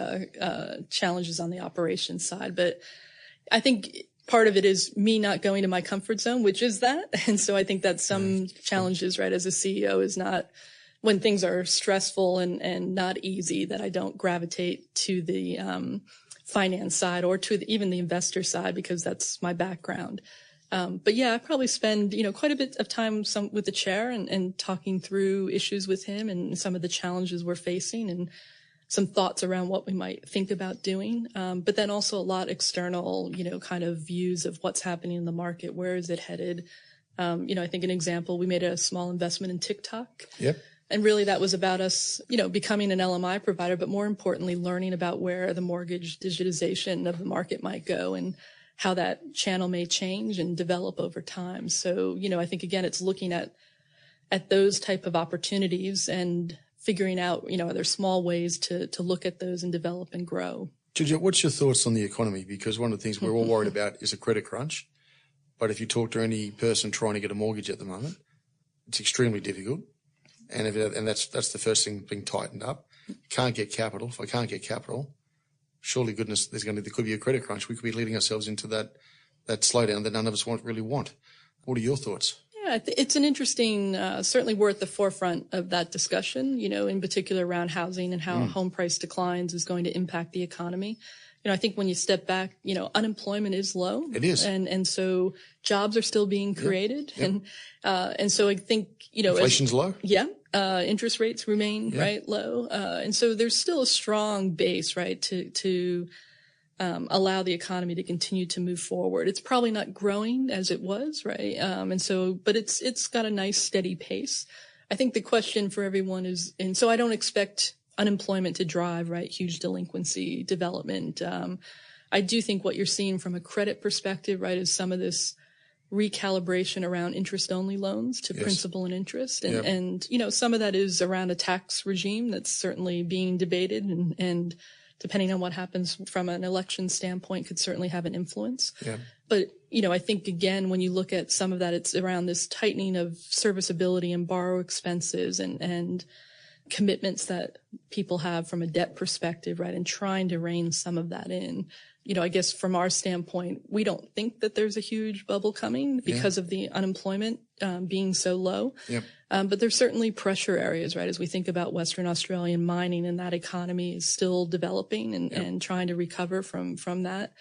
challenges on the operations side. But I think part of it is me not going to my comfort zone, which is that. And so I think that some challenges, right, as a CEO is not when things are stressful and not easy, that I don't gravitate to the finance side or to even the investor side, because that's my background. But yeah, I probably spend, quite a bit of time with the chair and talking through issues with him and some of the challenges we're facing and some thoughts around what we might think about doing. But then also a lot external, kind of views of what's happening in the market. Where is it headed? I think an example, we made a small investment in TikTok. Yep. And really that was about us, becoming an LMI provider, but more importantly, learning about where the mortgage digitization of the market might go and how that channel may change and develop over time. So, I think, again, it's looking at those type of opportunities and figuring out, are there small ways to look at those and develop and grow. Giorgia, what's your thoughts on the economy? Because one of the things we're all worried about is a credit crunch. But if you talk to any person trying to get a mortgage at the moment, it's extremely difficult. And that's the first thing being tightened up. can't get capital. If I can't get capital, surely goodness, there could be a credit crunch. We could be leading ourselves into that slowdown that none of us really want. What are your thoughts? Yeah, it's an interesting, certainly we're at the forefront of that discussion, in particular around housing and how home price declines is going to impact the economy. I think when you step back, unemployment is low. It is. And so jobs are still being created. Yep. And so I think, inflation's low. Yeah. Interest rates remain, right, low. And so there's still a strong base, right, to allow the economy to continue to move forward. It's probably not growing as it was, right? But it's got a nice steady pace. I think the question for everyone is, and so I don't expect unemployment to drive, right, huge delinquency development. I do think what you're seeing from a credit perspective, right, is some of this recalibration around interest-only loans to principal and interest. And some of that is around a tax regime that's certainly being debated and depending on what happens from an election standpoint could certainly have an influence. Yeah. But, I think, again, when you look at some of that, it's around this tightening of serviceability and borrow expenses and commitments that people have from a debt perspective, right, and trying to rein some of that in. I guess from our standpoint, we don't think that there's a huge bubble coming because of the unemployment being so low. Yep. But there's certainly pressure areas, right, as we think about Western Australian mining, and that economy is still developing and trying to recover from that.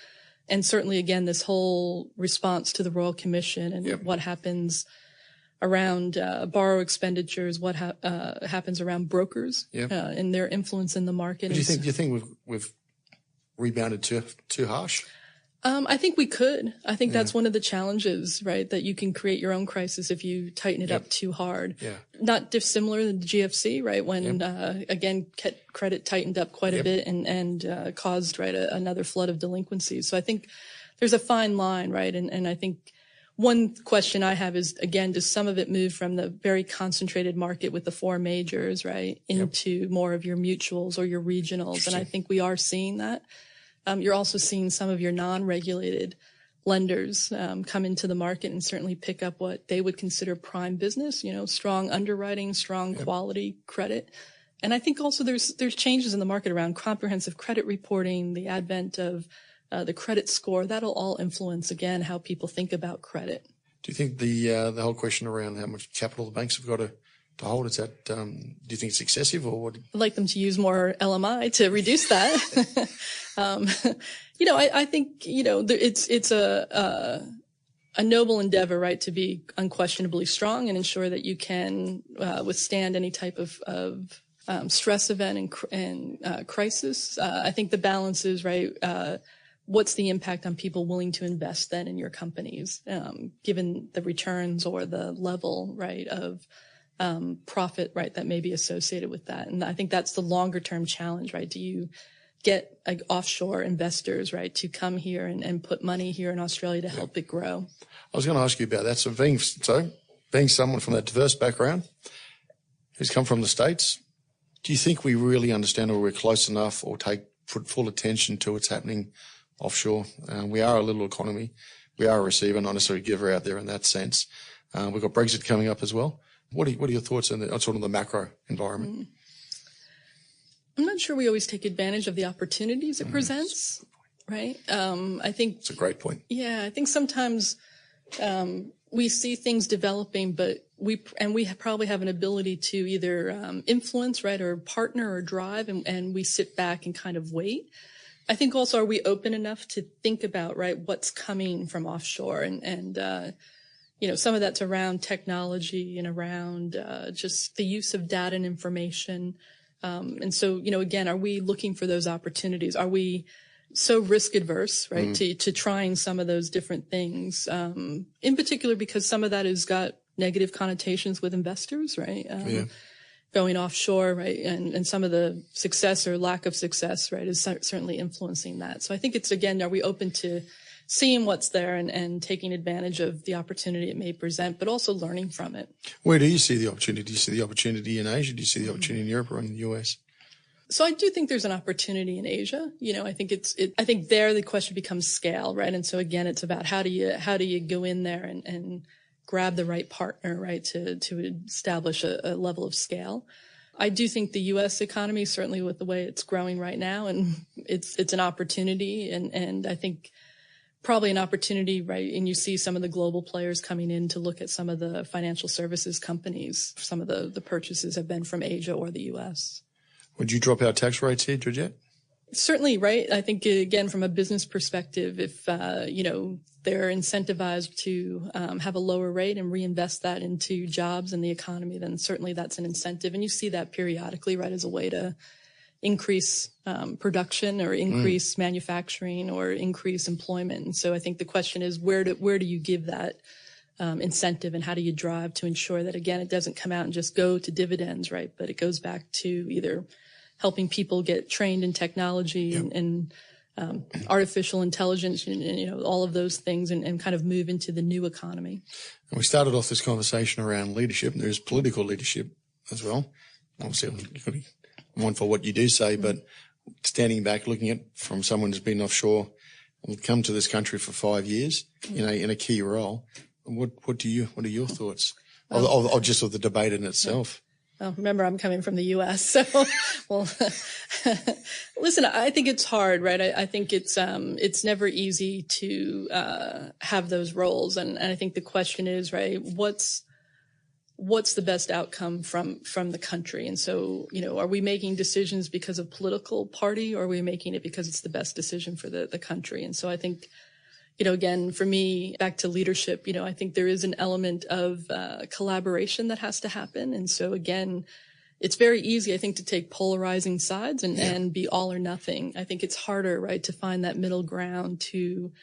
And certainly, again, this whole response to the Royal Commission and what happens around borrow expenditures, what happens around brokers and their influence in the market. Do you think we've rebounded too harsh? I think we could. I think that's one of the challenges, right? That you can create your own crisis if you tighten it up too hard. Yeah. Not dissimilar to the GFC, right? When, again, credit tightened up quite a bit and caused, right, another flood of delinquencies. So I think there's a fine line, right? And I think one question I have is, again, does some of it move from the very concentrated market with the four majors, right, into more of your mutuals or your regionals? And I think we are seeing that. You're also seeing some of your non-regulated lenders come into the market and certainly pick up what they would consider prime business, strong underwriting, strong quality credit. And I think also there's changes in the market around comprehensive credit reporting, the advent of the credit score. That'll all influence, again, how people think about credit. Do you think the whole question around how much capital the banks have got to hold, is that, do you think it's excessive, or what? I'd like them to use more LMI to reduce that. I think, it's a noble endeavor, right, to be unquestionably strong and ensure that you can withstand any type of stress event and crisis. I think the balance is, right, what's the impact on people willing to invest then in your companies, given the returns or the level, right, of profit, right, that may be associated with that. And I think that's the longer term challenge, right? Do you get offshore investors, right, to come here and put money here in Australia to help it grow? I was going to ask you about that. So being someone from that diverse background who's come from the States, do you think we really understand, or we're close enough, or put full attention to what's happening offshore? We are a little economy. We are a receiver, not necessarily a giver out there in that sense. We've got Brexit coming up as well. What are your thoughts on sort of the macro environment? I'm not sure we always take advantage of the opportunities it presents, right? I think it's a great point. Yeah, I think sometimes we see things developing, but we probably have an ability to either influence, right, or partner or drive, and we sit back and kind of wait. I think also, are we open enough to think about, right, what's coming from offshore and some of that's around technology and around just the use of data and information. And so, again, are we looking for those opportunities? Are we so risk adverse, right, to trying some of those different things, in particular because some of that has got negative connotations with investors, right? Going offshore, right, and some of the success or lack of success, right, is certainly influencing that. So I think it's, again, are we open to seeing what's there and taking advantage of the opportunity it may present, but also learning from it? Where do you see the opportunity? Do you see the opportunity in Asia? Do you see the opportunity in Europe or in the US? So I do think there's an opportunity in Asia. I think I think there the question becomes scale, right? And so again, it's about how do you go in there and grab the right partner, right, to establish a level of scale. I do think the U.S. economy, certainly with the way it's growing right now, and it's an opportunity, and I think probably an opportunity, right? And you see some of the global players coming in to look at some of the financial services companies. Some of the purchases have been from Asia or the U.S. Would you drop our tax rates here, Georgette? Certainly, right? I think, again, from a business perspective, if, they're incentivized to have a lower rate and reinvest that into jobs and the economy, then certainly that's an incentive. And you see that periodically, right, as a way to increase production or increase manufacturing or increase employment. And so I think the question is, where do you give that incentive, and how do you drive to ensure that, again, it doesn't come out and just go to dividends, right, but it goes back to either helping people get trained in technology and artificial intelligence and all of those things and kind of move into the new economy. And we started off this conversation around leadership, and there's political leadership as well. Obviously, you've got to be mindful of what you do say, but standing back, looking at from someone who's been offshore and come to this country for 5 years, in a key role, what are your thoughts of just of the debate in itself? Well, remember, I'm coming from the U.S., so, well, listen, I think it's hard, right? I think it's never easy to have those roles. And I think the question is, right, what's the best outcome from the country? And so, are we making decisions because of political party, or are we making it because it's the best decision for the country? And so I think, again, for me, back to leadership, I think there is an element of collaboration that has to happen. And so, again, it's very easy, I think, to take polarizing sides and be all or nothing. I think it's harder, right, to find that middle ground to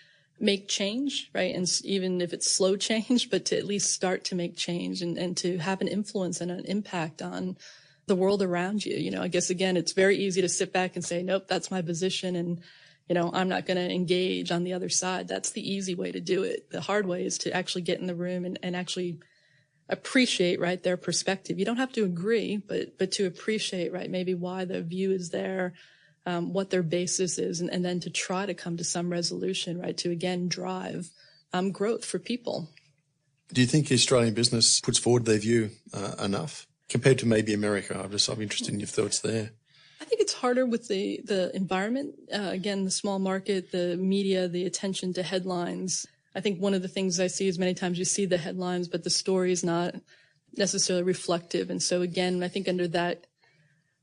make change, right? And even if it's slow change, but to at least start to make change and to have an influence and an impact on the world around you. I guess, again, it's very easy to sit back and say, nope, that's my position, and I'm not going to engage on the other side. That's the easy way to do it. The hard way is to actually get in the room and actually appreciate, right, their perspective. You don't have to agree, but to appreciate, right, maybe why the view is there, what their basis is, and then to try to come to some resolution, right, to, again, drive growth for people. Do you think Australian business puts forward their view enough compared to maybe America? I'm interested in your thoughts there. I think it's harder with the environment. Again, the small market, the media, the attention to headlines. I think one of the things I see is many times you see the headlines, but the story is not necessarily reflective. And so, again, I think under that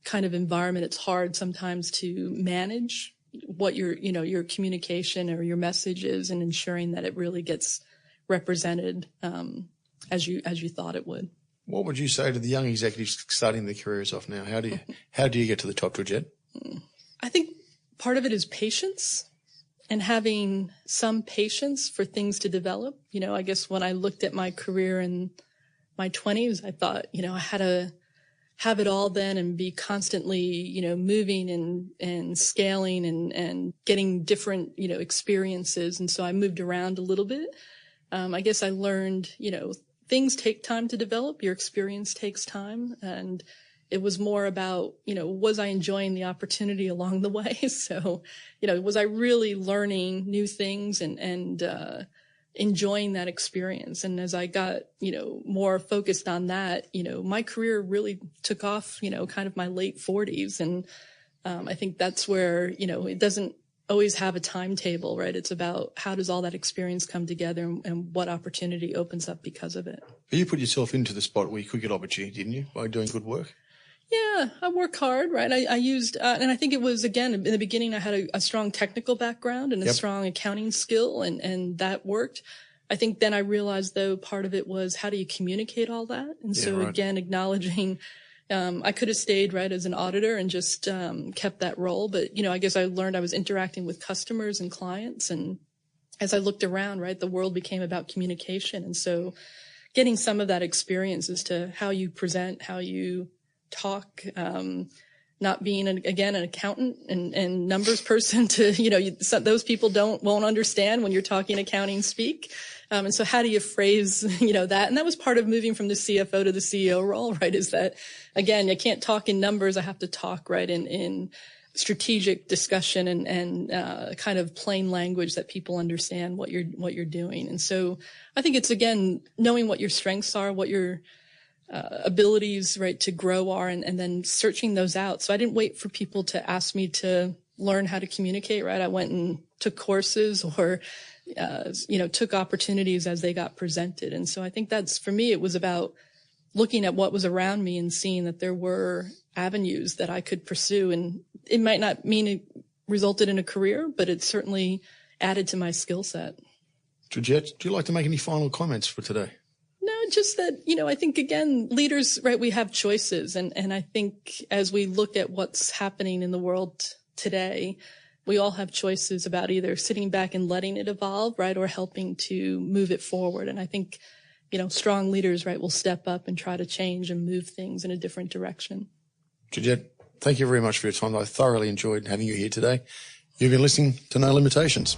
kind of environment, it's hard sometimes to manage what your communication or your message is, and ensuring that it really gets represented as you thought it would. What would you say to the young executives starting their careers off now? How do you get to the top, Georgette? I think part of it is patience, and having some patience for things to develop. I guess when I looked at my career in my 20s, I thought, I had to have it all then and be constantly, moving and scaling and getting different, experiences. And so I moved around a little bit. I guess I learned, things take time to develop. Your experience takes time. And it was more about, was I enjoying the opportunity along the way? So, was I really learning new things and enjoying that experience? And as I got, more focused on that, my career really took off, kind of my late 40s. And I think that's where, it doesn't always have a timetable, right? It's about how does all that experience come together and what opportunity opens up because of it. But you put yourself into the spot where you could get opportunity, didn't you, by doing good work? Yeah, I work hard, right? I used, and I think it was, again, in the beginning, I had a strong technical background and a strong accounting skill, and that worked. I think then I realized, though, part of it was how do you communicate all that? And again, acknowledging, I could have stayed, right, as an auditor and just kept that role. But, I guess I learned I was interacting with customers and clients. And as I looked around, right, the world became about communication. And so getting some of that experience as to how you present, how you talk, not being, an accountant and numbers person to, those people won't understand when you're talking accounting speak. And so how do you phrase, that? And that was part of moving from the CFO to the CEO role, right? Is that, again, I can't talk in numbers. I have to talk, right, in strategic discussion and kind of plain language that people understand what you're doing. And so I think it's, again, knowing what your strengths are, what your abilities, right, to grow are, and then searching those out. So I didn't wait for people to ask me to learn how to communicate, right? I went and took courses or, took opportunities as they got presented. And so I think that's, for me, it was about looking at what was around me and seeing that there were avenues that I could pursue. And it might not mean it resulted in a career, but it certainly added to my skill set. Georgette, do you like to make any final comments for today? No, just that, I think, again, leaders, right, we have choices. And I think as we look at what's happening in the world today, we all have choices about either sitting back and letting it evolve, right, or helping to move it forward. And I think, strong leaders, right, will step up and try to change and move things in a different direction. Georgette, thank you very much for your time. I thoroughly enjoyed having you here today. You've been listening to No Limitations.